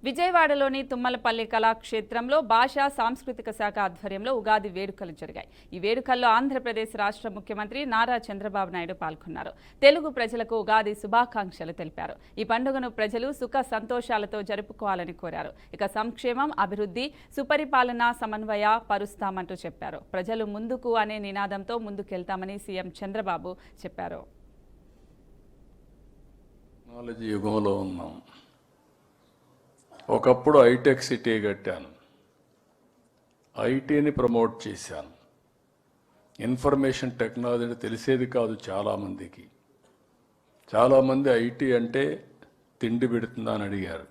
విజయవాడలోని తుమ్మలపల్లి కళాక్షేత్రంలో భాషా సాంస్కృతిక శాఖ ఆధ్వర్యంలో ఉగాది వేడుకలు జరిగాయి. ఈ వేడుకల్లో ఆంధ్రప్రదేశ్ రాష్ట్ర ముఖ్యమంత్రి నారా చంద్రబాబు నాయుడు పాల్గొన్నారు. తెలుగు ప్రజలకు ఉగాది శుభాకాంక్షలు తెలిపారు. ఈ పండుగను ప్రజలు సుఖ సంతోషాలతో జరుపుకోవాలని కోరారు. ఇక సంక్షేమం, అభివృద్ధి, సుపరిపాలన సమన్వయ పరుస్తామంటూ చెప్పారు. ప్రజలు ముందుకు అనే నినాదంతో ముందుకెళ్తామని సీఎం చంద్రబాబు చెప్పారు. టెక్నాలజీ యుగంలో ఉన్నాం. ఒకప్పుడు హైటెక్ సిటీ కట్టాను, ఐటీని ప్రమోట్ చేశాను. ఇన్ఫర్మేషన్ టెక్నాలజీ అంటే తెలిసేది కాదు చాలామందికి. చాలామంది ఐటీ అంటే తిండి పెడుతుందా అని అడిగారు.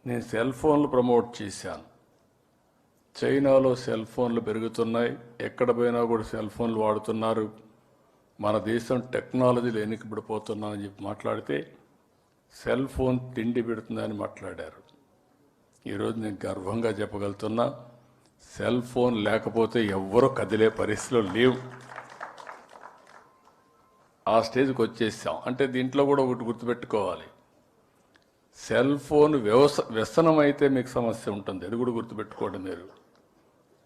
నేను సెల్ ఫోన్లు ప్రమోట్ చేశాను. చైనాలో సెల్ ఫోన్లు పెరుగుతున్నాయి, ఎక్కడ పోయినా కూడా సెల్ ఫోన్లు వాడుతున్నారు. మన దేశం టెక్నాలజీలు వెనుకబడిపోతున్నామని చెప్పి మాట్లాడితే సెల్ ఫోన్ తిండి పెడుతుందని మాట్లాడారు. ఈరోజు నేను గర్వంగా చెప్పగలుగుతున్నా, సెల్ ఫోన్ లేకపోతే ఎవ్వరూ కదిలే పరిస్థితులు లేవు. ఆ స్టేజ్కి వచ్చేసాం. అంటే దీంట్లో కూడా ఒకటి గుర్తుపెట్టుకోవాలి, సెల్ ఫోన్ వ్యసనం అయితే మీకు సమస్య ఉంటుంది. అది కూడా గుర్తుపెట్టుకోండి మీరు.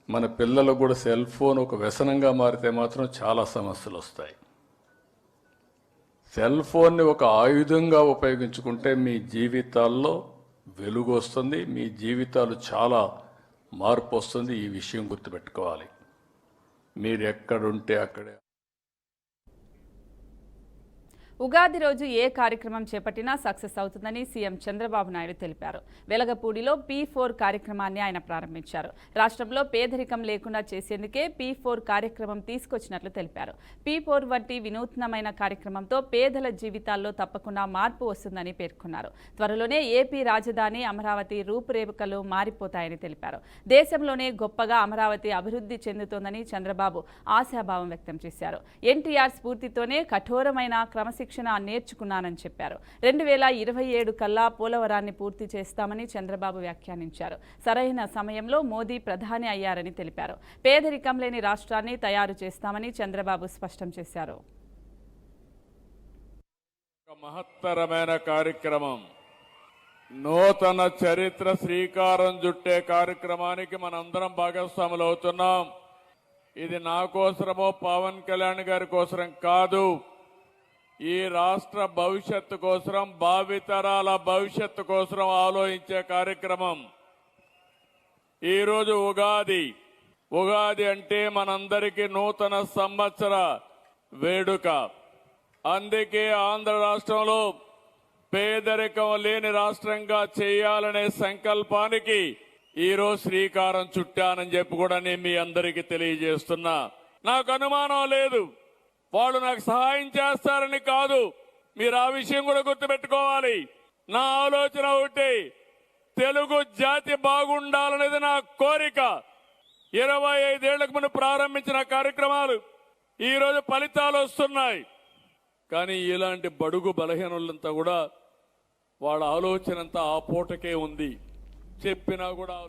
మన పిల్లలకు కూడా సెల్ ఫోన్ ఒక వ్యసనంగా మారితే మాత్రం చాలా సమస్యలు వస్తాయి. సెల్ ఫోన్ని ఒక ఆయుధంగా ఉపయోగించుకుంటే మీ జీవితాల్లో వెలుగు వస్తుంది, మీ జీవితాలు చాలా మార్పు వస్తుంది. ఈ విషయం గుర్తుపెట్టుకోవాలి. మీరు ఎక్కడుంటే అక్కడే. ఉగాది రోజు ఏ కార్యక్రమం చేపట్టినా సక్సెస్ అవుతుందని సీఎం చంద్రబాబు నాయుడు తెలిపారు. వెలగపూడిలో P4 కార్యక్రమాన్ని ఆయన ప్రారంభించారు. రాష్ట్రంలో పేదరికం లేకుండా చేసేందుకే P4 కార్యక్రమం తీసుకొచ్చినట్లు తెలిపారు. P4 వంటి వినూత్నమైన కార్యక్రమంతో పేదల జీవితాల్లో తప్పకుండా మార్పు వస్తుందని పేర్కొన్నారు. త్వరలోనే ఏపీ రాజధాని అమరావతి రూపురేఖలు మారిపోతాయని తెలిపారు. దేశంలోనే గొప్పగా అమరావతి అభివృద్ధి చెందుతోందని చంద్రబాబు ఆశాభావం వ్యక్తం చేశారు. ఎన్టీఆర్ స్ఫూర్తితోనే కఠోరమైన క్రమశిక్షణ నేర్చుకున్నానని చెప్పారు. 2027 కల్లా పోలవరాన్ని పూర్తి చేస్తామని చంద్రబాబు వ్యాఖ్యానించారు. సరైన సమయంలో మోదీ ప్రధాని అయ్యారని తెలిపారు. పేదరికం లేని రాష్ట్రాన్ని తయారు చేస్తామని చంద్రబాబు స్పష్టం చేశారు. మహత్తరమైన కార్యక్రమం, నూతన చరిత్ర శ్రీకారం చుట్టే కార్యక్రమానికి మనందరం భాగస్వాములు అవుతున్నాం. ఇది నా కోసమో పవన్ కళ్యాణ్ గారి కోసం కాదు, ఈ రాష్ట్ర భవిష్యత్తు కోసం, భావితరాల భవిష్యత్తు కోసం ఆలోచించే కార్యక్రమం. ఈరోజు ఉగాది అంటే మనందరికీ నూతన సంవత్సర వేడుక. అందుకే ఆంధ్ర రాష్ట్రంలో పేదరికం లేని రాష్ట్రంగా చేయాలనే సంకల్పానికి ఈరోజు శ్రీకారం చుట్టానని చెప్పి కూడా నేను మీ అందరికీ తెలియజేస్తున్నా. నాకు అనుమానం లేదు, వాళ్ళు నాకు సహాయం చేస్తారని కాదు. మీరు ఆ విషయం కూడా గుర్తుపెట్టుకోవాలి. నా ఆలోచన ఒకటి, తెలుగు జాతి బాగుండాలనేది నా కోరిక. 25 ఏళ్లకు ముందు ప్రారంభించిన కార్యక్రమాలు ఈరోజు ఫలితాలు వస్తున్నాయి. కానీ ఇలాంటి బడుగు బలహీనులంతా కూడా వాళ్ళ ఆలోచన అంతా ఆ పూటకే ఉంది. చెప్పినా కూడా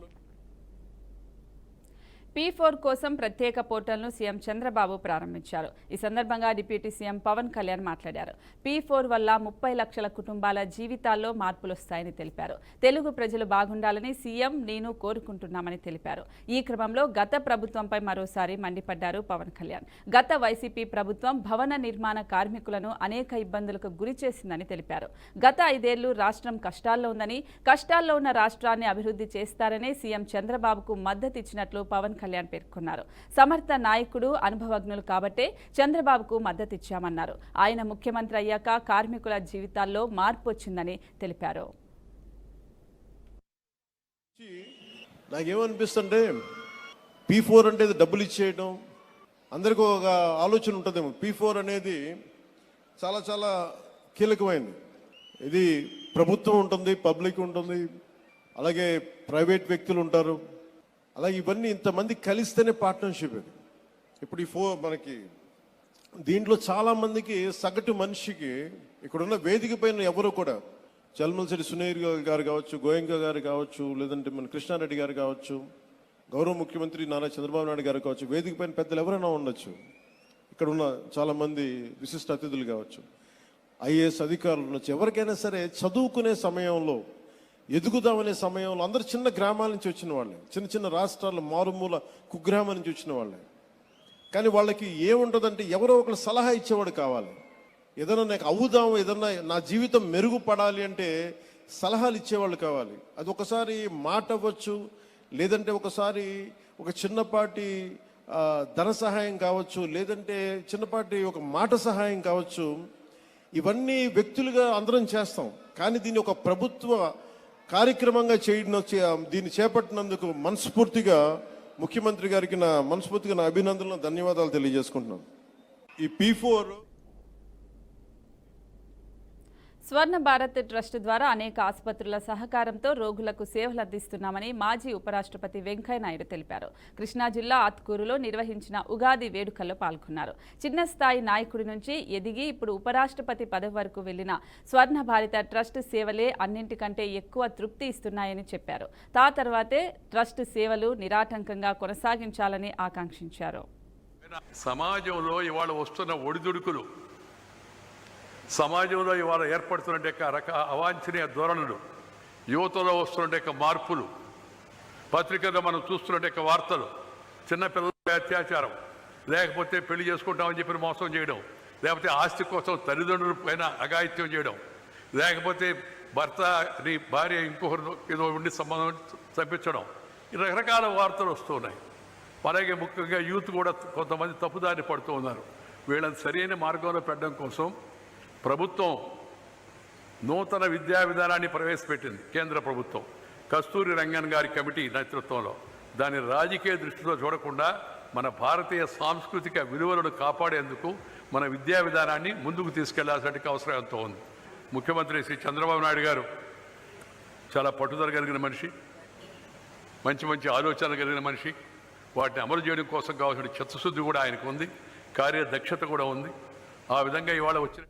P4 కోసం ప్రత్యేక పోర్టల్ను సీఎం చంద్రబాబు ప్రారంభించారు. ఈ సందర్భంగా డిప్యూటీ సీఎం పవన్ కళ్యాణ్ మాట్లాడారు. P4 వల్ల 30 లక్షల కుటుంబాల జీవితాల్లో మార్పులు వస్తాయని తెలిపారు. తెలుగు ప్రజలు బాగుండాలని సీఎం నేను కోరుకుంటున్నామని తెలిపారు. ఈ క్రమంలో గత ప్రభుత్వంపై మరోసారి మండిపడ్డారు పవన్ కళ్యాణ్. గత వైసీపీ ప్రభుత్వం భవన నిర్మాణ కార్మికులను అనేక ఇబ్బందులకు గురి చేసిందని తెలిపారు. గత 5 ఏళ్లు రాష్ట్రం కష్టాల్లో ఉందని, కష్టాల్లో ఉన్న రాష్ట్రాన్ని అభివృద్ధి చేస్తారని సీఎం చంద్రబాబుకు మద్దతిచ్చినట్లు పవన్ కళ్యాణ్ పేర్కొన్నారు. సమర్థ నాయకుడు, అనుభవజ్ఞులు కాబట్టే చంద్రబాబుకు మద్దతిచ్చామన్నారు. ఆయన ముఖ్యమంత్రి అయ్యాక కార్మికుల జీవితాల్లో మార్పు వచ్చిందని తెలిపారు. నాకేమనిపిస్తుంటే P4 అంటే డబ్బులు ఇచ్చేయడం, అందరికీ ఒక ఆలోచన ఉంటుందేమో. P4 అనేది చాలా చాలా కీలకమైనది. ఇది ప్రభుత్వం ఉంటుంది, పబ్లిక్ ఉంటుంది, అలాగే ప్రైవేట్ వ్యక్తులు ఉంటారు. అలాగే ఇవన్నీ ఇంతమంది కలిస్తేనే పార్ట్నర్షిప్. ఇది ఇప్పుడు మనకి దీంట్లో చాలామందికి, సగటు మనిషికి ఇక్కడున్న వేదిక పైన ఎవరు కూడా, చల్మలశెట్టి సునీర్ గారు కావచ్చు, గోయంక గారు కావచ్చు, లేదంటే మన కృష్ణారెడ్డి గారు కావచ్చు, గౌరవ ముఖ్యమంత్రి నారా చంద్రబాబు నాయుడు గారు కావచ్చు, వేదిక పైన పెద్దలు ఎవరైనా ఉండొచ్చు. ఇక్కడ ఉన్న చాలామంది విశిష్ట అతిథులు కావచ్చు, ఐఏఎస్ అధికారులు ఉండొచ్చు. ఎవరికైనా సరే చదువుకునే సమయంలో ఎదుగుదామనే సమయంలో అందరు చిన్న గ్రామాల నుంచి వచ్చిన వాళ్ళే, చిన్న చిన్న రాష్ట్రాలు, మారుమూల కుగ్రామాల నుంచి వచ్చిన వాళ్ళే. కానీ వాళ్ళకి ఏముంటుందంటే ఎవరో ఒకరు సలహా ఇచ్చేవాడు కావాలి. ఏదైనా నాకు అవుదాము, ఏదన్నా నా జీవితం మెరుగుపడాలి అంటే సలహాలు ఇచ్చేవాళ్ళు కావాలి. అది ఒకసారి మాట అవ్వచ్చు, లేదంటే ఒకసారి ఒక చిన్నపాటి ధన సహాయం కావచ్చు, లేదంటే చిన్నపాటి ఒక మాట సహాయం కావచ్చు. ఇవన్నీ వ్యక్తులుగా అందరం చేస్తాం. కానీ దీన్ని ఒక ప్రభుత్వ కార్యక్రమంగా దీన్ని చేపట్టినందుకు మనస్ఫూర్తిగా ముఖ్యమంత్రి గారికి నా అభినందనలు, ధన్యవాదాలు తెలియజేసుకుంటున్నాను. ఈ P4 స్వర్ణ భారత్ ట్రస్ట్ ద్వారా అనేక ఆసుపత్రుల సహకారంతో రోగులకు సేవలు అందిస్తున్నామని మాజీ ఉపరాష్ట్రపతి వెంకయ్య నాయుడు తెలిపారు. కృష్ణా జిల్లా ఆత్కూరులో నిర్వహించిన ఉగాది వేడుకల్లో పాల్గొన్నారు. చిన్న స్థాయి నాయకుడి నుంచి ఎదిగి ఇప్పుడు ఉపరాష్ట్రపతి పదవి వరకు వెళ్లిన స్వర్ణ భారత ట్రస్ట్ సేవలే అన్నింటికంటే ఎక్కువ తృప్తి ఇస్తున్నాయని చెప్పారు. తర్వాతే ట్రస్ట్ సేవలు నిరాటంకంగా కొనసాగించాలని ఆకాంక్షించారు. సమాజంలో ఇవాళ వస్తున్న ఒడిదుడుకులు, సమాజంలో ఇవాళ ఏర్పడుతున్న అవాంఛనీయ ధోరణులు, యువతలో వస్తున్న మార్పులు, పత్రికల్లో మనం చూస్తున్న వార్తలు, చిన్నపిల్లల అత్యాచారం, లేకపోతే పెళ్లి చేసుకుంటామని చెప్పి మోసం చేయడం, లేకపోతే ఆస్తి కోసం తల్లిదండ్రుల పైన అఘాయిత్యం చేయడం, లేకపోతే భర్తని భార్య ఇంకొకరు ఏదో ఉండి సంబంధం చంపించడం, ఈ రకరకాల వార్తలు వస్తున్నాయి. అలాగే ముఖ్యంగా యూత్ కూడా కొంతమంది తప్పుదారి పడుతూ ఉన్నారు. వీళ్ళని సరైన మార్గంలో పెట్టడం కోసం ప్రభుత్వం నూతన విద్యా విధానాన్ని ప్రవేశపెట్టింది. కేంద్ర ప్రభుత్వం కస్తూరి రంగన్ గారి కమిటీ నేతృత్వంలో. దాన్ని రాజకీయ దృష్టితో చూడకుండా మన భారతీయ సాంస్కృతిక విలువలను కాపాడేందుకు మన విద్యా విధానాన్ని ముందుకు తీసుకెళ్లాల్సిన అవసరం ఎంతో ఉంది. ముఖ్యమంత్రి శ్రీ చంద్రబాబు నాయుడు గారు చాలా పట్టుదల కలిగిన మనిషి, మంచి మంచి ఆలోచనలు కలిగిన మనిషి. వాటిని అమలు చేయడం కోసం కావాల్సిన చిత్తశుద్ధి కూడా ఆయనకు ఉంది, కార్యదక్షత కూడా ఉంది. ఆ విధంగా ఇవాళ వచ్చిన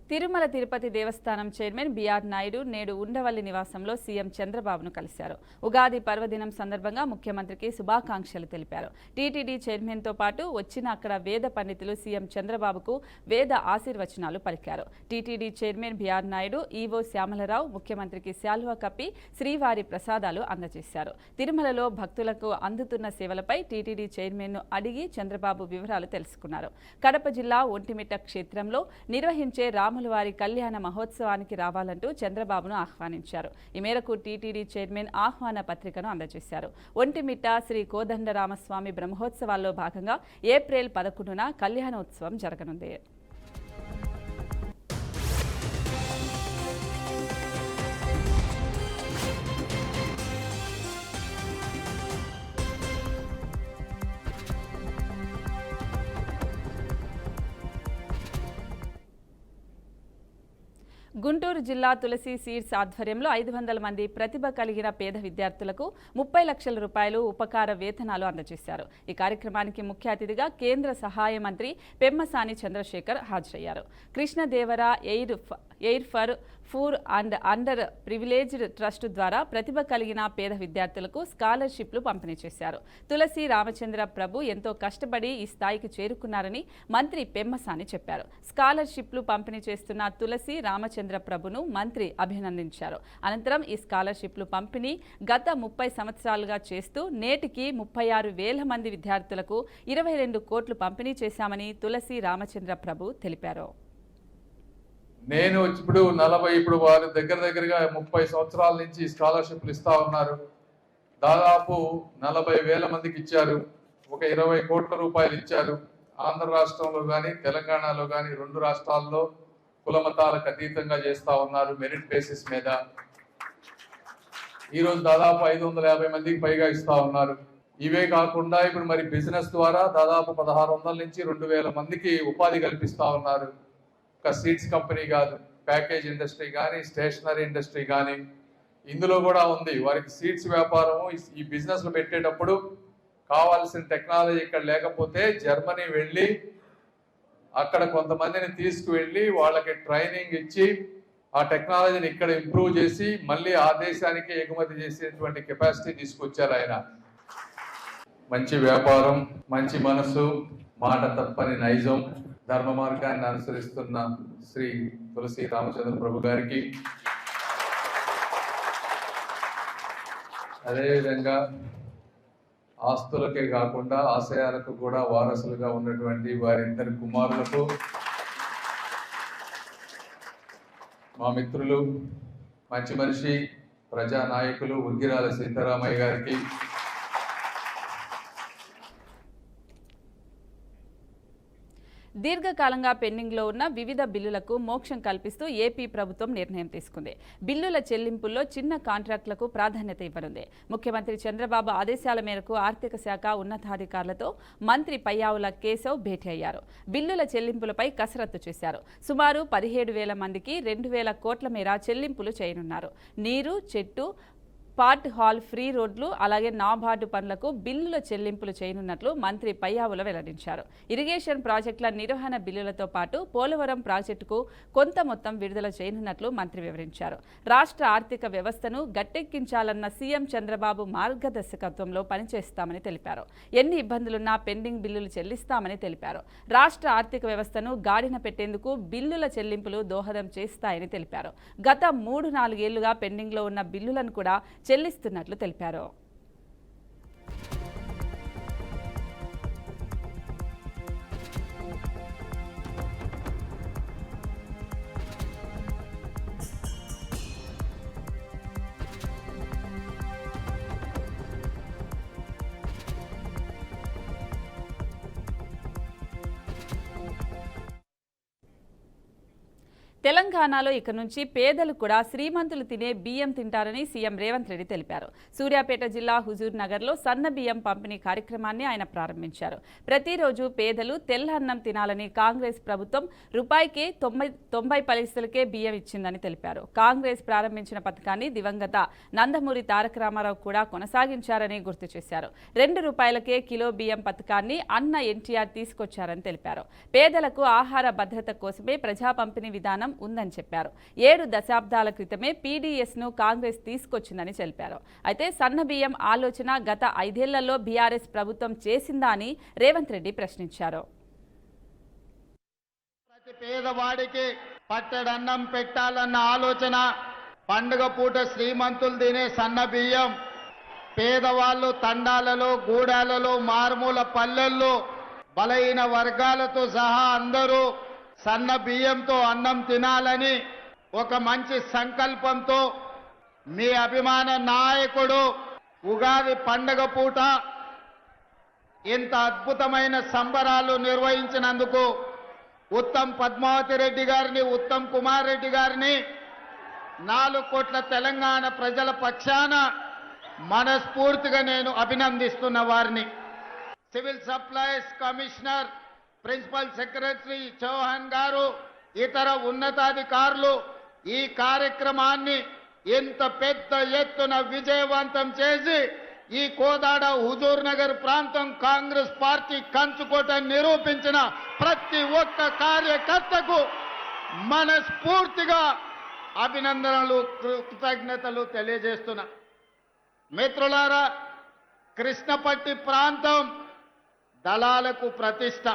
తిరుమల తిరుపతి దేవస్థానం చైర్మన్ బిఆర్ నాయుడు నేడు ఉండవల్లి నివాసంలో సీఎం చంద్రబాబును కలిశారు. ఉగాది పర్వదినం సందర్భంగా ముఖ్యమంత్రికి శుభాకాంక్షలు తెలిపారు. టీటీడీ చైర్మన్తో పాటు వచ్చిన అక్కడ వేద పండితులు సీఎం చంద్రబాబుకు వేద ఆశీర్వచనాలు పలికారు. TTD chairman BR Naidu, EO Shyamala Rao ముఖ్యమంత్రికి శాల్వా కప్పి శ్రీవారి ప్రసాదాలు అందజేశారు. తిరుమలలో భక్తులకు అందుతున్న సేవలపై టీటీడీ చైర్మన్ను అడిగి చంద్రబాబు వివరాలు తెలుసుకున్నారు. కడప జిల్లా ఒంటిమిట్ట క్షేత్రంలో నిర్వహించే రాములవారి కళ్యాణ మహోత్సవానికి రావాలంటూ చంద్రబాబును ఆహ్వానించారు. ఈ మేరకు టీటీడీ చైర్మన్ ఆహ్వాన పత్రికను అందజేశారు. ఒంటిమిట్ట శ్రీ కోదండరామస్వామి బ్రహ్మోత్సవాల్లో భాగంగా ఏప్రిల్ 11న కళ్యాణోత్సవం జరగనుంది. గుంటూరు జిల్లా తులసి సీడ్స్ ఆధ్వర్యంలో 500 మంది ప్రతిభ కలిగిన పేద విద్యార్థులకు 30 లక్షల రూపాయలు ఉపకార వేతనాలు అందజేశారు. ఈ కార్యక్రమానికి ముఖ్య అతిథిగా కేంద్ర సహాయ మంత్రి పెమ్మసాని చంద్రశేఖర్ హాజరయ్యారు. Krishnadevara air for poor and underprivileged trust ద్వారా ప్రతిభ కలిగిన పేద విద్యార్థులకు స్కాలర్షిప్లు పంపిణీ చేశారు. తులసి రామచంద్ర ప్రభు ఎంతో కష్టపడి ఈ స్థాయికి చేరుకున్నారని మంత్రి పెమ్మసాని చెప్పారు. స్కాలర్షిప్లు పంపిణీ చేస్తున్న తులసి రామచంద్ర ప్రభును మంత్రి అభినందించారు. అనంతరం ఈ స్కాలర్షిప్లు పంపిణీ గత 30 సంవత్సరాలుగా చేస్తూ నేటికి 36,000 మంది విద్యార్థులకు 22 కోట్లు పంపిణీ చేశామని తులసి రామచంద్ర ప్రభు తెలిపారు. నేను ఇప్పుడు వారి దగ్గరగా 30 సంవత్సరాల నుంచి స్కాలర్షిప్లు ఇస్తా ఉన్నారు. దాదాపు 40,000 మందికి ఇచ్చారు. ఒక 20 కోట్ల రూపాయలు ఇచ్చారు. ఆంధ్ర రాష్ట్రంలో కానీ తెలంగాణలో కానీ 2 రాష్ట్రాల్లో కులమతాలకు అతీతంగా చేస్తా ఉన్నారు మెరిట్ బేసిస్ మీద. ఈరోజు దాదాపు 550 మందికి పైగా ఇస్తా ఉన్నారు. ఇవే కాకుండా ఇప్పుడు మరి బిజినెస్ ద్వారా దాదాపు 1600 నుంచి 2000 మందికి ఉపాధి కల్పిస్తా ఉన్నారు. ఒక సీడ్స్ కంపెనీ కాదు, ప్యాకేజ్ ఇండస్ట్రీ కానీ స్టేషనరీ ఇండస్ట్రీ కానీ ఇందులో కూడా ఉంది. వారికి సీడ్స్ వ్యాపారం ఈ బిజినెస్లు పెట్టేటప్పుడు కావాల్సిన టెక్నాలజీ ఇక్కడ లేకపోతే జర్మనీ వెళ్ళి అక్కడ కొంతమందిని తీసుకువెళ్ళి వాళ్ళకి ట్రైనింగ్ ఇచ్చి ఆ టెక్నాలజీని ఇక్కడ ఇంప్రూవ్ చేసి మళ్ళీ ఆ దేశానికి ఎగుమతి చేసేటువంటి కెపాసిటీ తీసుకొచ్చారు ఆయన. మంచి వ్యాపారం, మంచి మనసు, మాట తప్పని నైజం, ధర్మ మార్గాన్ని అనుసరిస్తున్న శ్రీ తులసి రామచంద్ర ప్రభు గారికి, అదేవిధంగా ఆస్తులకే కాకుండా ఆశయాలకు కూడా వారసులుగా ఉన్నటువంటి వారిద్దరి కుమారులకు, మా మిత్రులు మంచి మనిషి ప్రజానాయకులు ఉగ్గిరాల సీతారామయ్య గారికి, దీర్ఘకాలంగా పెండింగ్లో ఉన్న వివిధ బిల్లులకు మోక్షం కల్పిస్తూ ఏపీ ప్రభుత్వం నిర్ణయం తీసుకుంది. బిల్లుల చెల్లింపుల్లో చిన్న కాంట్రాక్టులకు ప్రాధాన్యత ఇవ్వనుంది. ముఖ్యమంత్రి చంద్రబాబు ఆదేశాల మేరకు ఆర్థిక శాఖ ఉన్నతాధికారులతో మంత్రి పయ్యావుల కేశవ్ భేటీ అయ్యారు. బిల్లుల చెల్లింపులపై కసరత్తు చేశారు. సుమారు 17,000 మందికి 2,000 కోట్ల మేర చెల్లింపులు చేయనున్నారు. నీరు, చెట్టు, పార్ట్ హాల్, ఫ్రీ రోడ్లు, అలాగే నాబార్డు పనులకు బిల్లుల చెల్లింపులు చేయనున్నట్లు మంత్రి పయ్యావుల వెల్లడించారు. ఇరిగేషన్ ప్రాజెక్టుల నిర్వహణ బిల్లులతో పాటు పోలవరం ప్రాజెక్టుకు కొంత మొత్తం విడుదల చేయనున్నట్లు మంత్రి వివరించారు. రాష్ట్ర ఆర్థిక వ్యవస్థను గట్టెక్కించాలన్న సీఎం చంద్రబాబు మార్గదర్శకత్వంలో పనిచేస్తామని తెలిపారు. ఎన్ని ఇబ్బందులున్నా పెండింగ్ బిల్లులు చెల్లిస్తామని తెలిపారు. రాష్ట్ర ఆర్థిక వ్యవస్థను గాడిన పెట్టేందుకు బిల్లుల చెల్లింపులు దోహదం చేస్తాయని తెలిపారు. గత 3-4 ఏళ్లుగా పెండింగ్లో ఉన్న బిల్లులను కూడా చెల్లిస్తున్నట్లు తెలిపారు. తెలంగాణలో ఇక నుంచి పేదలు కూడా శ్రీమంతులు తినే బియ్యం తింటారని సీఎం రేవంత్ రెడ్డి తెలిపారు. సూర్యాపేట జిల్లా హుజూర్ నగర్లో సన్న బియ్యం పంపిణీ కార్యక్రమాన్ని ఆయన ప్రారంభించారు. ప్రతిరోజు పేదలు తెల్ల అన్నం తినాలని కాంగ్రెస్ ప్రభుత్వం రూపాయికే 90 పైసలకే బియ్యం ఇచ్చిందని తెలిపారు. కాంగ్రెస్ ప్రారంభించిన పథకాన్ని దివంగత నందమూరి తారక రామారావు కూడా కొనసాగించారని గుర్తు చేశారు. 2 రూపాయలకే కిలో బియ్యం పథకాన్ని అన్న ఎన్టీఆర్ తీసుకొచ్చారని తెలిపారు. పేదలకు ఆహార భద్రత కోసమే ప్రజా పంపిణీ విధానం ఉందని చెప్పారు. 7 దశాబ్దాల క్రితమే పీడీఎస్ను కాంగ్రెస్ తీసుకొచ్చిందని తెలిపారు. అయితే సన్న బియ్యం ఆలోచన గత 5 ఏళ్లలో బీఆర్ఎస్ ప్రభుత్వం చేసిందా అని రేవంత్ రెడ్డి ప్రశ్నించారు. ప్రతి పేదవాడికి పట్టెడన్నం పెట్టాలన్న ఆలోచన, పండుగ పూట శ్రీమంతులు తినే సన్న బియ్యం, పేదవాళ్ళు తండాలలో, గూడాలలో, మారుమూల పల్లెల్లో బలహీన వర్గాలతో సహా అందరూ సన్న బియ్యంతో అన్నం తినాలని ఒక మంచి సంకల్పంతో మీ అభిమాన నాయకుడు ఉగాది పండుగ పూట ఇంత అద్భుతమైన సంబరాలు నిర్వహించినందుకు ఉత్తమ్ పద్మావతి రెడ్డి గారిని, ఉత్తమ్ కుమార్ రెడ్డి గారిని 4 కోట్ల తెలంగాణ ప్రజల పక్షాన మనస్ఫూర్తిగా నేను అభినందిస్తున్న వారిని. Civil supplies commissioner, principal secretary Chauhan గారు, ఇతర ఉన్నతాధికారులు ఈ కార్యక్రమాన్ని ఇంత పెద్ద ఎత్తున విజయవంతం చేసి ఈ కోదాడ హుజూర్ నగర్ ప్రాంతం కాంగ్రెస్ పార్టీ కంచుకోట నిరూపించిన ప్రతి ఒక్క కార్యకర్తకు మనస్ఫూర్తిగా అభినందనలు, కృతజ్ఞతలు తెలియజేస్తున్నా. మిత్రులారా, కృష్ణపట్టి ప్రాంతం దళాలకు ప్రతిష్ట.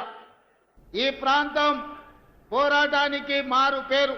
ఈ ప్రాంతం పోరాటానికి మారు పేరు.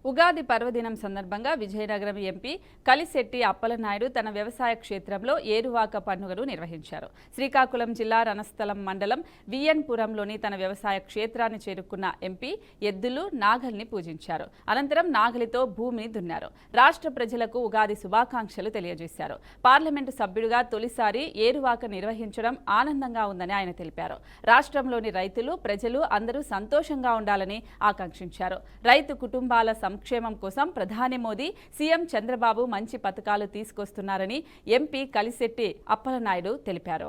ఉగాది పర్వదినం సందర్భంగా విజయనగరం ఎంపీ కలిశెట్టి అప్పలనాయుడు తన వ్యవసాయ క్షేత్రంలో ఏరువాక పండుగను నిర్వహించారు. శ్రీకాకుళం జిల్లా రణస్థలం మండలం విఎన్పురంలోని తన వ్యవసాయ క్షేత్రాన్ని చేరుకున్న ఎంపీ ఎద్దులు, నాగల్ని పూజించారు. అనంతరం నాగలితో భూమిని దున్నారు. రాష్ట్ర ప్రజలకు ఉగాది శుభాకాంక్షలు తెలియజేశారు. పార్లమెంటు సభ్యుడిగా తొలిసారి ఏరువాక నిర్వహించడం ఆనందంగా ఉందని ఆయన తెలిపారు. రాష్ట్రంలోని రైతులు, ప్రజలు అందరూ సంతోషంగా ఉండాలని ఆకాంక్షించారు. రైతు కుటుంబాల సంక్షేమం కోసం ప్రధాని మోదీ, సీఎం చంద్రబాబు మంచి పథకాలు తీసుకొస్తున్నారని ఎంపీ కలిశెట్టి అప్పలనాయుడు తెలిపారు.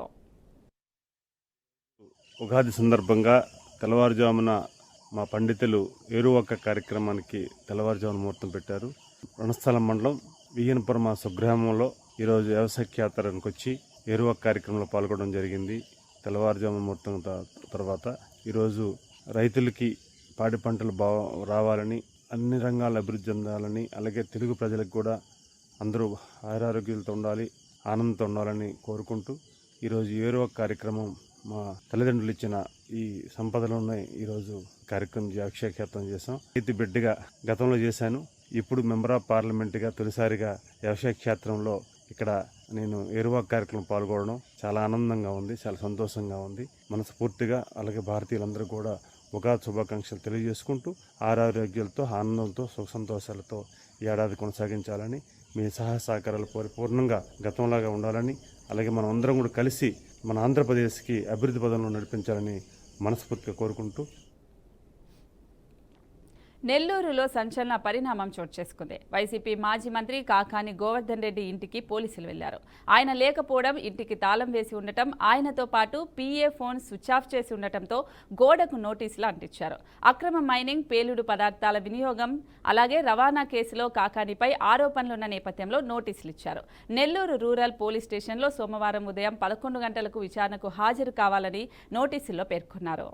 ఉగాది సందర్భంగా తెల్లవారుజామున మా పండితులు ఏరువాక కార్యక్రమానికి తెల్లవారుజామున ముహూర్తం పెట్టారు. రణస్థలం మండలం వియ్యనపురం మా స్వగ్రామంలో ఈరోజు వ్యవసాయ క్షేత్రానికి వచ్చి ఏరువాక కార్యక్రమంలో పాల్గొనడం జరిగింది. తెల్లవారుజామున ముహూర్తం తర్వాత ఈరోజు రైతులకి పాడి పంటలు రావాలని, అన్ని రంగాల అభివృద్ధి చెందాలని, అలాగే తెలుగు ప్రజలకు కూడా అందరూ ఆయురారోగ్యాలతో ఉండాలి, ఆనందంతో ఉండాలని కోరుకుంటూ ఈరోజు ఏరువాక కార్యక్రమం మా తల్లిదండ్రులు ఇచ్చిన ఈ సంపదలోనే ఈరోజు కార్యక్రమం అక్షయఖ్యాతం చేశాం. రైతు బిడ్డగా గతంలో చేశాను. ఇప్పుడు మెంబర్ ఆఫ్ పార్లమెంట్గా తొలిసారిగా వ్యవసాయక్షేత్రంలో ఇక్కడ నేను ఏరువాక కార్యక్రమం పాల్గొనడం చాలా ఆనందంగా ఉంది, చాలా సంతోషంగా ఉంది. మనస్ఫూర్తిగా అలాగే భారతీయులందరూ కూడా ఉగాది శుభాకాంక్షలు తెలియజేసుకుంటూ ఆరోగ్యాలతో ఆనందంతో సుఖ సంతోషాలతో ఈ ఏడాది కొనసాగించాలని, మీ సహాయ సహకారాలు పరిపూర్ణంగా గతంలాగా ఉండాలని, అలాగే మనం అందరం కూడా కలిసి మన ఆంధ్రప్రదేశ్కి అభివృద్ధి పదంలో నడిపించాలని మనస్ఫూర్తిగా కోరుకుంటూ. నెల్లూరులో సంచలన పరిణామం చోటు చేసుకుంది. వైసీపీ మాజీ మంత్రి కాకాని గోవర్ధన్ రెడ్డి ఇంటికి పోలీసులు వెళ్లారు. ఆయన లేకపోవడం, ఇంటికి తాళం వేసి ఉండటం, ఆయనతో పాటు PA ఫోన్ స్విచ్ ఆఫ్ చేసి ఉండటంతో గోడకు నోటీసులు అంటించారు. అక్రమ మైనింగ్, పేలుడు పదార్థాల వినియోగం, అలాగే రవాణా కేసులో కాకానిపై ఆరోపణలున్న నేపథ్యంలో నోటీసులు ఇచ్చారు. నెల్లూరు రూరల్ పోలీస్ స్టేషన్లో సోమవారం ఉదయం 11 గంటలకు విచారణకు హాజరు కావాలని నోటీసుల్లో పేర్కొన్నారు.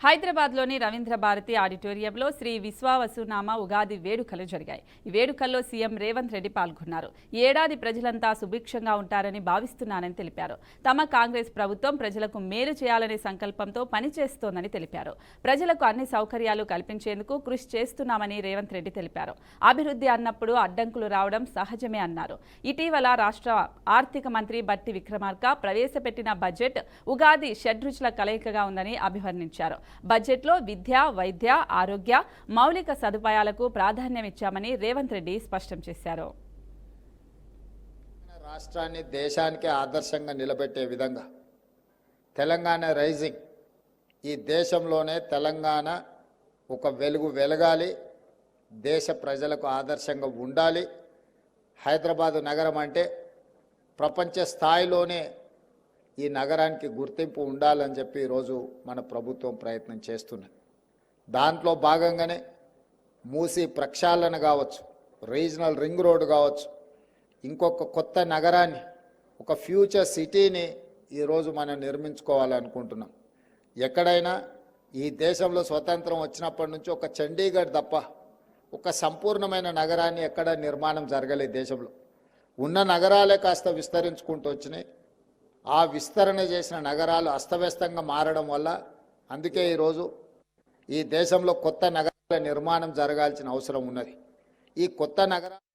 హైదరాబాద్లోని రవీంద్ర భారతి ఆడిటోరియంలో శ్రీ విశ్వావసునామ ఉగాది వేడుకలు జరిగాయి. ఈ వేడుకల్లో సీఎం రేవంత్ రెడ్డి పాల్గొన్నారు. ఈ ఏడాది ప్రజలంతా సుభిక్షంగా ఉంటారని భావిస్తున్నానని తెలిపారు. తమ కాంగ్రెస్ ప్రభుత్వం ప్రజలకు మేలు చేయాలనే సంకల్పంతో పనిచేస్తోందని తెలిపారు. ప్రజలకు అన్ని సౌకర్యాలు కల్పించేందుకు కృషి చేస్తున్నామని రేవంత్ రెడ్డి తెలిపారు. అభివృద్ధి అన్నప్పుడు అడ్డంకులు రావడం సహజమే అన్నారు. ఇటీవల రాష్ట్ర ఆర్థిక మంత్రి బట్టి విక్రమార్క ప్రవేశపెట్టిన బడ్జెట్ ఉగాది షడ్రుచుల కలయికగా ఉందని అభివర్ణించారు. బడ్జెట్లో విద్య, వైద్య, ఆరోగ్య, మౌలిక సదుపాయాలకు ప్రాధాన్యమిచ్చామని రేవంత్ రెడ్డి స్పష్టం చేశారు. రాష్ట్రాన్ని దేశానికి ఆదర్శంగా నిలబెట్టే విధంగా తెలంగాణ రైజింగ్, ఈ దేశంలోనే తెలంగాణ ఒక వెలుగు వెలగాలి, దేశ ప్రజలకు ఆదర్శంగా ఉండాలి. హైదరాబాదు నగరం అంటే ప్రపంచ స్థాయిలోనే ఈ నగరానికి గుర్తింపు ఉండాలని చెప్పి ఈరోజు మన ప్రభుత్వం ప్రయత్నం చేస్తున్నది. దాంట్లో భాగంగానే మూసీ ప్రక్షాళన కావచ్చు, రీజనల్ రింగ్ రోడ్ కావచ్చు, ఇంకొక కొత్త నగరాన్ని, ఒక ఫ్యూచర్ సిటీని ఈరోజు మనం నిర్మించుకోవాలనుకుంటున్నాం. ఎక్కడైనా ఈ దేశంలో స్వతంత్రం వచ్చినప్పటి నుంచి ఒక చండీగఢ్ తప్ప ఒక సంపూర్ణమైన నగరాన్ని ఎక్కడ నిర్మాణం జరగలేదు. దేశంలో ఉన్న నగరాలే కాస్త విస్తరించుకుంటూ వచ్చినాయి. ఆ విస్తరణ చేసిన నగరాలు అస్తవ్యస్తంగా మారడం వల్ల అందుకే ఈరోజు ఈ దేశంలో కొత్త నగరాల నిర్మాణం జరగాల్సిన అవసరం ఉన్నది. ఈ కొత్త నగరాలు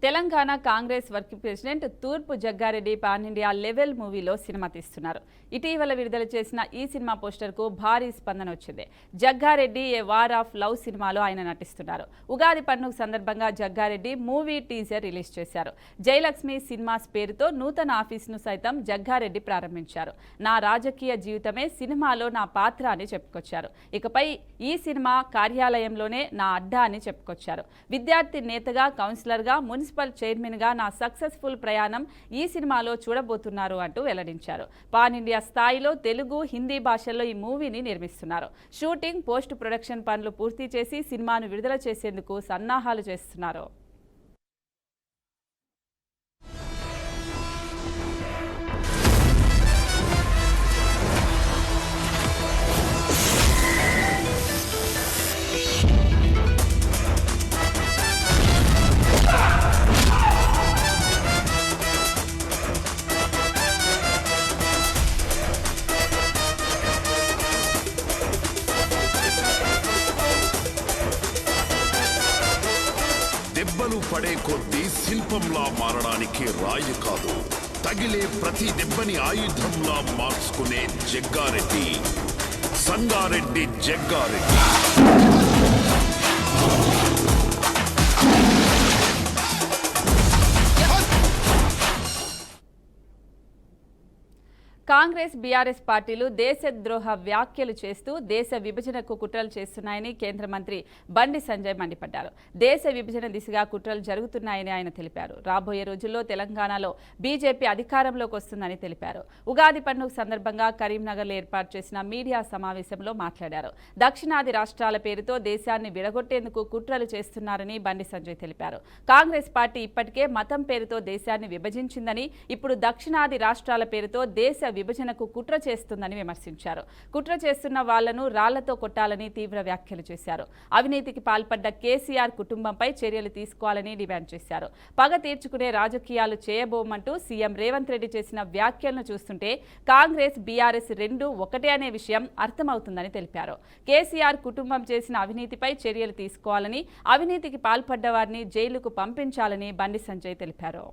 తెలంగాణ కాంగ్రెస్ వర్కింగ్ ప్రెసిడెంట్ తూర్పు జగ్గారెడ్డి పాన్ ఇండియా లెవెల్ మూవీలో సినిమా తీస్తున్నారు. ఇటీవల విడుదల చేసిన ఈ సినిమా పోస్టర్కు భారీ స్పందన వచ్చింది. Jaggareddy a war of love సినిమాలో ఆయన నటిస్తున్నారు. ఉగాది పండుగ సందర్భంగా జగ్గారెడ్డి మూవీ టీజర్ రిలీజ్ చేశారు. జయలక్ష్మి సినిమాస్ పేరుతో నూతన ఆఫీసును సైతం జగ్గారెడ్డి ప్రారంభించారు. నా రాజకీయ జీవితమే సినిమాలో నా పాత్ర అని చెప్పుకొచ్చారు. ఇకపై ఈ సినిమా కార్యాలయంలోనే నా అడ్డా అని చెప్పుకొచ్చారు. విద్యార్థి నేతగా, కౌన్సిలర్గా, మున్సిపల్ చైర్మన్గా నా సక్సెస్ఫుల్ ప్రయాణం ఈ సినిమాలో చూడబోతున్నారు అంటూ వెల్లడించారు. పాన్ ఇండియా స్థాయిలో తెలుగు, హిందీ భాషల్లో ఈ మూవీని నిర్మిస్తున్నారు. షూటింగ్, పోస్ట్ ప్రొడక్షన్ పనులు పూర్తి చేసి సినిమాను విడుదల చేసేందుకు సన్నాహాలు చేస్తున్నారు. దెబ్బలు పడే కొద్దీ శిల్పంలా మారడానికి రాయి కాదు, తగిలే ప్రతి దెబ్బని ఆయుధంలా మార్చుకునే జగ్గారెడ్డి, సంగారెడ్డి జగ్గారెడ్డి. కాంగ్రెస్ బీఆర్ఎస్ పార్టీలు దేశద్రోహ వ్యాఖ్యలు చేస్తూ దేశ విభజనకు కుట్రలు చేస్తున్నాయని కేంద్ర మంత్రి బండి సంజయ్ మండిపడ్డారు. దేశ విభజన దిశగా కుట్రలు జరుగుతున్నాయని ఆయన తెలిపారు. రాబోయే రోజుల్లో తెలంగాణలో బీజేపీ అధికారంలోకి వస్తుందని తెలిపారు. ఉగాది పండుగ సందర్భంగా కరీంనగర్లో ఏర్పాటు చేసిన మీడియా సమావేశంలో మాట్లాడారు. దక్షిణాది రాష్ట్రాల పేరుతో దేశాన్ని విడగొట్టేందుకు కుట్రలు చేస్తున్నారని బండి సంజయ్ తెలిపారు. కాంగ్రెస్ పార్టీ ఇప్పటికే మతం పేరుతో దేశాన్ని విభజించిందని, ఇప్పుడు దక్షిణాది రాష్ట్రాల పేరుతో దేశ విభజనకు కుట్ర చేస్తుందని విమర్శించారు. కుట్ర చేస్తున్న వాళ్లను రాళ్లతో కొట్టాలని తీవ్ర వ్యాఖ్యలు చేశారు. అవినీతికి పాల్పడ్డ కేసీఆర్ కుటుంబంపై చర్యలు తీసుకోవాలని డిమాండ్ చేశారు. పగ తీర్చుకునే రాజకీయాలు చేయబోమంటూ సీఎం రేవంత్ రెడ్డి చేసిన వ్యాఖ్యలను చూస్తుంటే కాంగ్రెస్ బీఆర్ఎస్ రెండూ ఒకటే అనే విషయం అర్థమవుతుందని తెలిపారు. కేసీఆర్ కుటుంబం చేసిన అవినీతిపై చర్యలు తీసుకోవాలని, అవినీతికి పాల్పడ్డ వారిని జైలుకు పంపించాలని బండి సంజయ్ తెలిపారు.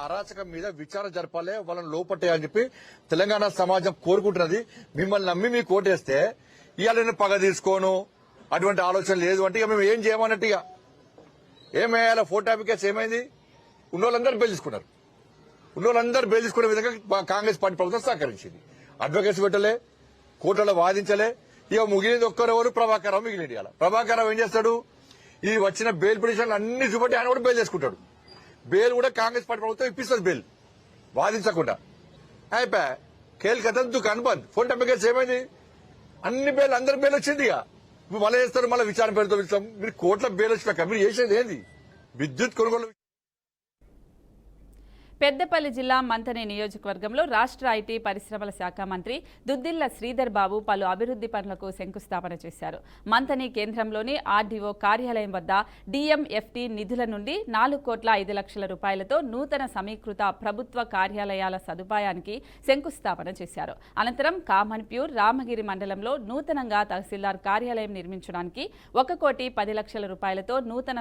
అరాచకం మీద విచారణ జరపాలి, వాళ్ళని లోపట్టాయని చెప్పి తెలంగాణ సమాజం కోరుకుంటున్నది. మిమ్మల్ని నమ్మి మీకు ఓటేస్తే ఇవాళ నేను పగ తీసుకోను అటువంటి ఆలోచన లేదు అంటే ఇక మేము ఏం చేయమన్నట్టు ఇక ఏమయ్యాల 4 టాపిక్ ఏమైంది? ఉన్నోళ్ళందరూ బెయిల్ తీసుకున్నారు. ఉన్నోళ్ళందరూ బెయిల్ తీసుకునే విధంగా కాంగ్రెస్ పార్టీ ప్రభుత్వం సహకరించింది. అడ్వకేట్స్ పెట్టలే, కోర్టులో వాదించలే. ఇక మిగిలింది ఒక్కరెవరు? ప్రభాకర్ రావు మిగిలింది. ఇవాళ ప్రభాకర్ రావు ఏం చేస్తాడు? ఈ వచ్చిన బెయిల్ పిటిషన్లు అన్ని చూపట్టి ఆయన కూడా బెయిల్ చేసుకుంటాడు. బెయిల్ కూడా కాంగ్రెస్ పార్టీ ప్రభుత్వం ఇప్పిస్తుంది. బెయిల్ వాదించకుండా అయిపోయా కేల్ కథ దుకాన్ బంద్. 4 టాపిక్ ఏమైంది? అన్ని బెయిల్ అందరి బెయిల్ వచ్చింది. ఇక ఇప్పుడు మళ్ళీ చేస్తారు, మళ్ళీ విచారణ పేరుతో ఇస్తాం. మీరు కోట్ల బెయిల్ వచ్చినాక మీరు చేసేది ఏంది? విద్యుత్ కొనుగోలు. పెద్దపల్లి జిల్లా మంథని నియోజకవర్గంలో రాష్ట్ర ఐటీ పరిశ్రమల శాఖ మంత్రి దుద్దిళ్ల శ్రీధర్ బాబు పలు అభివృద్ధి పనులకు శంకుస్థాపన చేశారు. మంథని కేంద్రంలోని ఆర్డీఓ కార్యాలయం వద్ద డిఎంఎఫ్టీ నిధుల నుండి 4,05,00,000 రూపాయలతో నూతన సమీకృత ప్రభుత్వ కార్యాలయాల సదుపాయానికి శంకుస్థాపన చేశారు. అనంతరం కామన్ప్యూర్ రామగిరి మండలంలో నూతనంగా తహసీల్దార్ కార్యాలయం నిర్మించడానికి 1,10,00,000 రూపాయలతో నూతన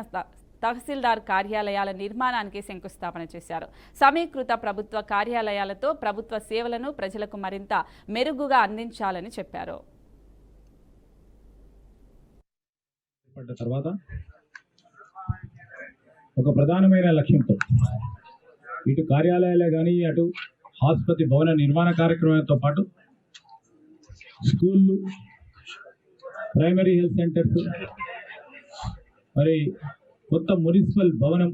తహసీల్దార్ కార్యాలయాల నిర్మాణానికి శంకుస్థాపన చేశారు. సమీకృత ప్రభుత్వ కార్యాలయాలతో ప్రభుత్వ సేవలను ప్రజలకు మరింత మెరుగుగా అందించాలని చెప్పారు. తర్వాత ఒక ప్రధానమైన లక్ష్యంతో ఇటు కార్యాలయాలే కానీ అటు ఆసుపత్రి భవన నిర్మాణ కార్యక్రమంతో పాటు స్కూళ్ళు, ప్రైమరీ హెల్త్ సెంటర్స్, మరి కొత్త మున్సిపల్ భవనం,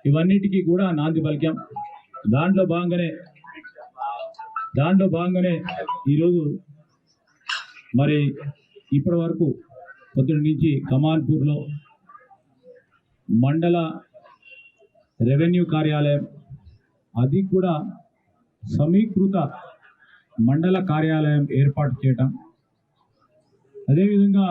ఇవన్నిటికీ కూడా నాంది పలికాం. దాంట్లో భాగంగానే ఈరోజు మరి ఇప్పటి వరకు పొద్దున్న నుంచి కమాన్పూర్లో మండల రెవెన్యూ కార్యాలయం, అది కూడా సమీకృత మండల కార్యాలయం ఏర్పాటు చేయటం, అదేవిధంగా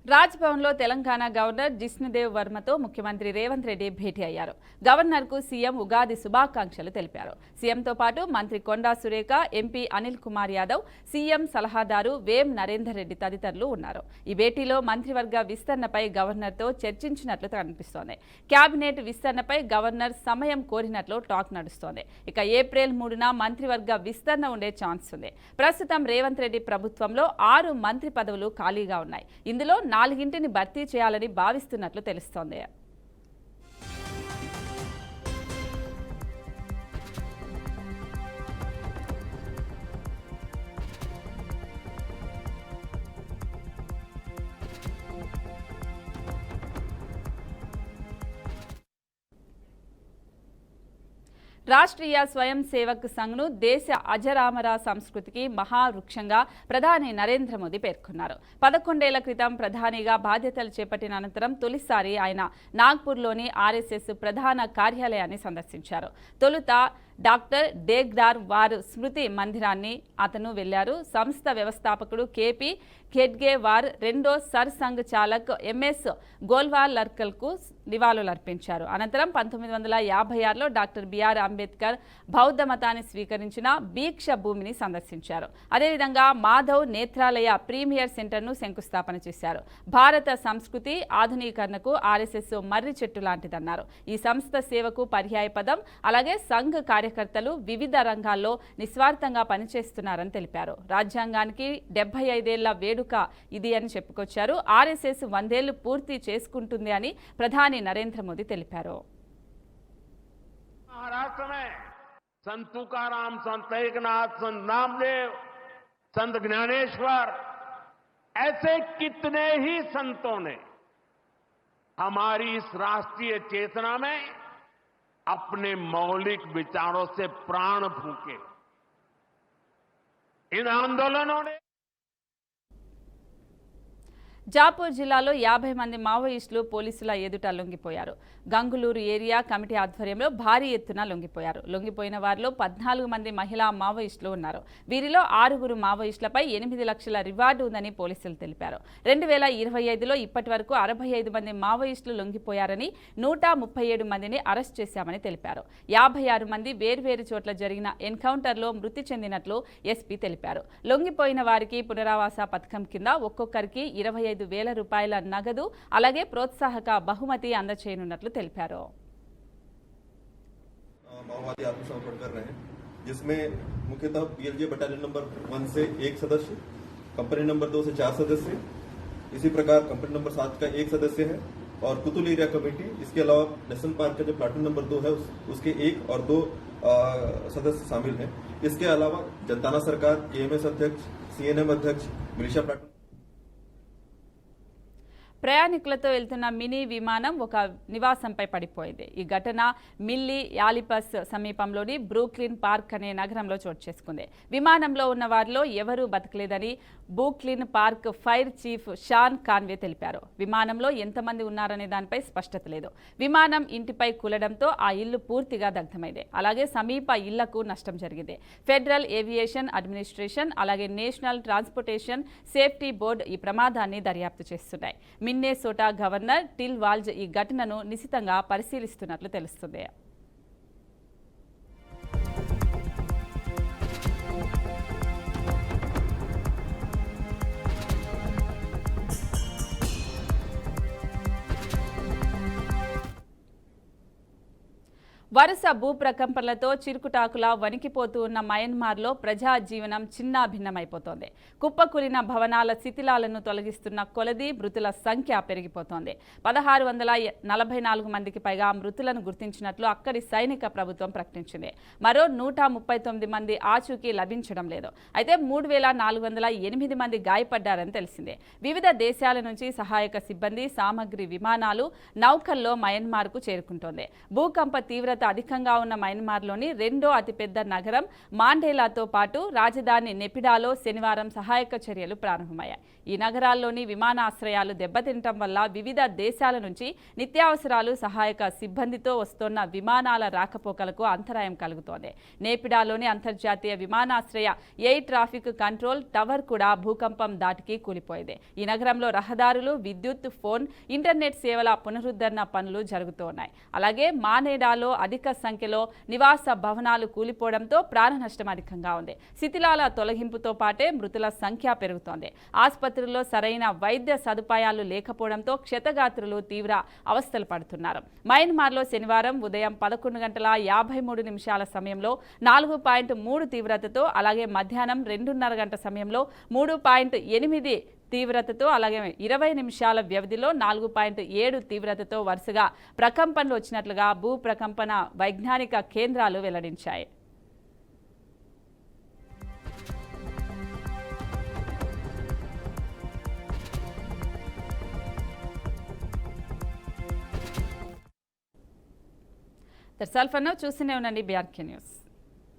రాజ్భవన్లో తెలంగాణ గవర్నర్ జిష్ణుదేవ్ వర్మతో ముఖ్యమంత్రి రేవంత్ రెడ్డి భేటీ అయ్యారు. గవర్నర్కు సీఎం ఉగాది శుభాకాంక్షలు తెలిపారు. సీఎంతో పాటు మంత్రి కొండా సురేఖ, ఎంపీ అనిల్ కుమార్ యాదవ్, సీఎం సలహాదారు వేం నరేందర్ రెడ్డి తదితరులు ఉన్నారు. ఈ భేటీలో మంత్రివర్గ విస్తరణపై గవర్నర్తో చర్చించినట్లు కనిపిస్తోంది. కేబినెట్ విస్తరణపై గవర్నర్ సమయం కోరినట్లు టాక్ నడుస్తోంది. ఇక ఏప్రిల్ 3న మంత్రివర్గ విస్తరణ ఉండే ఛాన్స్ ఉంది. ప్రస్తుతం రేవంత్ రెడ్డి ప్రభుత్వంలో 6 మంత్రి పదవులు ఖాళీగా ఉన్నాయి. ఇందులో 4ని భర్తీ చేయాలని భావిస్తున్నట్లు తెలుస్తోంది. రాష్ట్రీయ స్వయం సేవక్ సంఘ్ను దేశ అజరామర సంస్కృతికి మహావృక్షంగా ప్రధాని నరేంద్ర మోదీ పేర్కొన్నారు. 11 ఏళ్ల క్రితం ప్రధానిగా బాధ్యతలు చేపట్టిన అనంతరం తొలిసారి ఆయన నాగ్పూర్లోని ఆర్ఎస్ఎస్ ప్రధాన కార్యాలయాన్ని సందర్శించారు. తొలుత డాక్టర్ డేగ్దార్ వార్ స్మృతి మందిరాన్ని అతను వెళ్లారు. సంస్థ వ్యవస్థాపకుడు కేపీ ఖెడ్గేవార్, రెండో సర్ సంఘ్ చాలక్ ఎంఎస్ గోల్వాలర్కల్కు నివాళులర్పించారు. అనంతరం 1956లో డాక్టర్ బిఆర్ అంబేద్కర్ బౌద్ధ మతాన్ని స్వీకరించిన దీక్ష భూమిని సందర్శించారు. అదేవిధంగా మాధవ్ నేత్రాలయ ప్రీమియర్ సెంటర్ను శంకుస్థాపన చేశారు. భారత సంస్కృతి ఆధునీకరణకు ఆర్ఎస్ఎస్ మర్రి చెట్టు లాంటిదన్నారు. ఈ సంస్థ సేవకు పర్యాయ పదం. అలాగే సంఘ్ కార్యకర్తలు వివిధ రంగాల్లో నిస్వార్థంగా పనిచేస్తున్నారని తెలిపారు. రాజ్యాంగానికి 75 ఏళ్ల వేడుక ఇది అని చెప్పుకొచ్చారు. ఆర్ఎస్ఎస్ 100 ఏళ్లు పూర్తి చేసుకుంటుంది అని ప్రధాని నరేంద్ర మోదీ తెలిపారు. संत तुकाराम, संत एकनाथ, संत नामदेव, संत ज्ञानेश्वर, ऐसे कितने ही संतों ने हमारी इस राष्ट्रीय चेतना में अपने मौलिक विचारों से प्राण फूंके। इन आंदोलनों ने జాపూర్ జిల్లాలో 50 మంది మావోయిస్టులు పోలీసుల ఎదుట లొంగిపోయారు. గంగులూరు ఏరియా కమిటీ ఆధ్వర్యంలో భారీ ఎత్తున లొంగిపోయారు. లొంగిపోయిన వారిలో 14 మంది మహిళా మావోయిస్టులు ఉన్నారు. వీరిలో 6 మావోయిస్టులపై 8 లక్షల రివార్డు ఉందని పోలీసులు తెలిపారు. 2025లో ఇప్పటి వరకు 65 మంది మావోయిస్టులు లొంగిపోయారని 137 మందిని అరెస్ట్ చేశామని తెలిపారు. 56 మంది వేర్వేరు చోట్ల జరిగిన ఎన్కౌంటర్లో మృతి చెందినట్లు ఎస్పీ తెలిపారు. లొంగిపోయిన వారికి పునరావాస పథకం కింద ఒక్కొక్కరికి 25,000 రూపాయల నగదు అలాగే ప్రోత్సాహక బహుమతి అందజేయనున్నట్లు తెలిపారు. माओवादी आत्मसमर्पण कर रहे हैं, जिसमें मुख्यतः पीएलजे बटालियन नंबर 1 से 1 सदस्य, कंपनी नंबर 2 से 4 सदस्य, इसी प्रकार कंपनी नंबर 7 का 1 सदस्य है और कुतुल एरिया कमेटी, इसके अलावा नेशनल पार्क का जो प्लाटून नंबर 2 है उसके 1 और 2 सदस्य शामिल हैं। इसके अलावा जनताना सरकार, केएमएस अध्यक्ष, सीएनएम अध्यक्ष, मिलिशिया प्लाटून। ప్రయాణికులతో వెళ్తున్న మినీ విమానం ఒక నివాసంపై పడిపోయింది. ఈ ఘటన మిల్లీ యాలిపస్ సమీపంలోని బ్రూక్లిన్ పార్క్ అనే నగరంలో చోటు చేసుకుంది. విమానంలో ఉన్న వారిలో ఎవరూ బతకలేదని Brooklyn Park fire chief Sean Conway తెలిపారు. విమానంలో ఎంతమంది ఉన్నారనే దానిపై స్పష్టత లేదు. విమానం ఇంటిపై కూలడంతో ఆ ఇల్లు పూర్తిగా దగ్ధమైంది. అలాగే సమీప ఇళ్లకు నష్టం జరిగింది. ఫెడరల్ ఏవియేషన్ అడ్మినిస్ట్రేషన్ అలాగే నేషనల్ ట్రాన్స్పోర్టేషన్ సేఫ్టీ బోర్డు ఈ ప్రమాదాన్ని దర్యాప్తు చేస్తున్నాయి. మిన్నెసోటా గవర్నర్ టిల్ వాల్జ్ ఈ ఘటనను నిశితంగా పరిశీలిస్తున్నట్లు తెలుస్తుంది. వరుస భూ ప్రకంపనలతో చిరుకుటాకులా వణికిపోతూ ఉన్న మయన్మార్లో ప్రజా జీవనం చిన్నాభిన్నమైపోతోంది. కుప్పకూలిన భవనాల శిథిలాలను తొలగిస్తున్న కొలది మృతుల సంఖ్య పెరిగిపోతోంది. 1644 మందికి పైగా మృతులను గుర్తించినట్లు అక్కడి సైనిక ప్రభుత్వం ప్రకటించింది. మరో 139 మంది ఆచూకీ లభించడం లేదు. అయితే 3408 మంది గాయపడ్డారని తెలిసిందే. వివిధ దేశాల నుంచి సహాయక సిబ్బంది, సామగ్రి విమానాలు, నౌకల్లో మయన్మార్కు చేరుకుంటోంది. భూకంప తీవ్రత అధికంగా ఉన్న మయన్మార్లోని రెండో అతిపెద్ద నగరం మాండేలాతో పాటు రాజధాని నెపిడాలో శనివారం సహాయక చర్యలు ప్రారంభమయ్యాయి. ఈ నగరాల్లోని విమానాశ్రయాలు దెబ్బతినటం వల్ల వివిధ దేశాల నుంచి నిత్యావసరాలు, సహాయక సిబ్బందితో వస్తున్న విమానాల రాకపోకలకు అంతరాయం కలుగుతోంది. నేపిడాలోని అంతర్జాతీయ విమానాశ్రయ ఎయిర్ ట్రాఫిక్ కంట్రోల్ టవర్ కూడా భూకంపం దాటికి కూలిపోయింది. ఈ నగరంలో రహదారులు, విద్యుత్, ఫోన్, ఇంటర్నెట్ సేవల పునరుద్ధరణ పనులు జరుగుతున్నాయి. అలాగే మానేడాలో అధిక సంఖ్యలో నివాస భవనాలు కూలిపోవడంతో ప్రాణ నష్టం అధికంగా ఉంది. శిథిలాల తొలగింపుతో పాటే మృతుల సంఖ్య పెరుగుతోంది. ఆసుపత్రుల్లో సరైన వైద్య సదుపాయాలు లేకపోవడంతో క్షతగాత్రులు తీవ్ర అవస్థలు పడుతున్నారు. మయన్మార్లో శనివారం ఉదయం 11:53 సమయంలో 4.3 తీవ్రతతో, అలాగే మధ్యాహ్నం 2:30 గంటల సమయంలో 3.8 తీవ్రతతో, అలాగే 20 నిమిషాల వ్యవధిలో 4.7 తీవ్రతతో వరుసగా ప్రకంపనలు వచ్చినట్లుగా భూ ప్రకంపన వైజ్ఞానిక కేంద్రాలు వెల్లడించాయి. That's all for now. చూస్తూనే ఉండండి BRK న్యూస్.